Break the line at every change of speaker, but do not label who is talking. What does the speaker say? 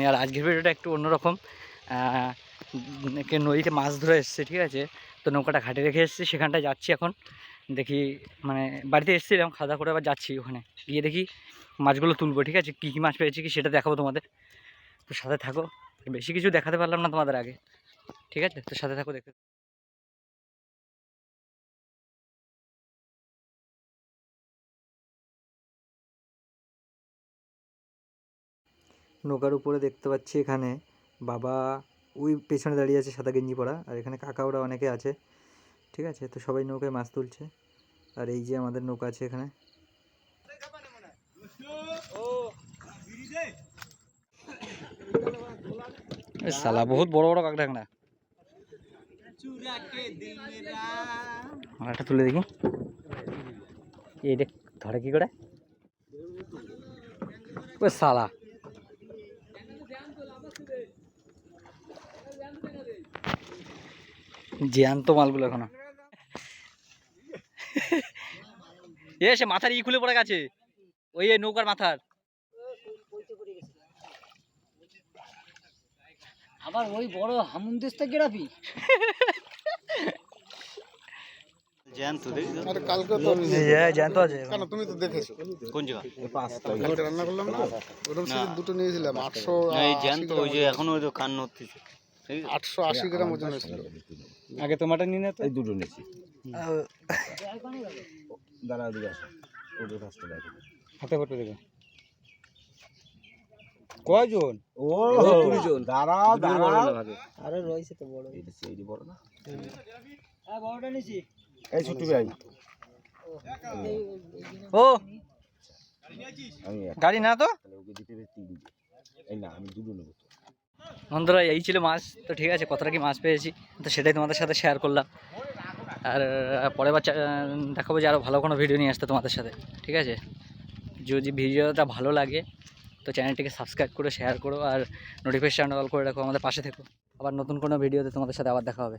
আর আজকের ভিডিওটা একটু অন্যরকম। নদীতে মাছ ধরে এসছে, ঠিক আছে। তো নৌকাটা ঘাটে রেখে এসেছি, সেখানটায় যাচ্ছি এখন। দেখি মানে বাড়িতে এসেছিলাম, খাওয়া দাওয়া করে আবার যাচ্ছি ওখানে গিয়ে দেখি মাছগুলো তুলবো, ঠিক আছে। কী কী মাছ পেয়েছি কি সেটা দেখাবো তোমাদের। তো সাথে থাকো, বেশি কিছু দেখাতে পারলাম না তোমাদের আগে, ঠিক আছে। তো সাথে থাকো, দেখতে। নৌকার উপরে দেখতে পাচ্ছি এখানে বাবা ওই পেছনে দাঁড়িয়ে আছে সাদা গেঞ্জি পরা, আর এখানে কাকাওরা অনেকে আছে, ঠিক আছে। তো সবাই নৌকায় মাছ তুলছে, আর এই যে আমাদের নৌকা আছে এখানে। সালা বহুত বড় বড় কাঁকড়া না, একটা তুলে দেখি। এইটা ধরে কি করে ও সালা। জ্যান্ত মালগুলো এখনো সে মাথার ই খুলে পড়ে গেছে, ওই নৌকার মাথার।
আবার ওই বড় হামুনদেশটা গেরাবি
জ্যান্ত দেখি তো।
আরে কালকে তো
জ্যান্ত আছে
কেন তুমি তো দেখেছো
কোন জায়গা?
কালকে রান্না করলাম না ওরকম সিজে দুটো নিয়েছিলাম 800
এই জ্যান্ত ওই যে এখনো ওই তো কান নড়তেছে।
880 গ্রাম ওজন ছিল।
আগে তোমারটা নিয়ে তো
এই দুটো নিয়েছি। দাঁড়া দিকে আসো, ওদের কাছটা দেখো।
হাতে ফটো দেবে কয়জন?
ও 20 জন। দাঁড়া দাঁড়া,
আরে রয়েছে তো বড়।
এটা সেই বড় না,
হ্যাঁ বড়টা নিছি।
এই ছোট ভাই।
ও
আমি
গাড়ি না তো
তাহলে ওকে দিতে হবে 3 জন। এই না আমি দুটো নেব তো।
বন্ধুরা, এই ছিল মাছ। তো ঠিক আছে, কতটা কি মাছ পেয়েছি তো সেটাই তোমাদের সাথে শেয়ার করলাম। আর পরের বার দেখাবো যে আরও ভালো কোনো ভিডিও নিয়ে আসতে তোমাদের সাথে, ঠিক আছে। যদি ভিডিওটা ভালো লাগে তো চ্যানেলটিকে সাবস্ক্রাইব করো, শেয়ার করো, আর নোটিফিকেশন অল করে রাখো, আমাদের পাশে থেকো। আবার নতুন কোনো ভিডিওতে তোমাদের সাথে আবার দেখা হবে।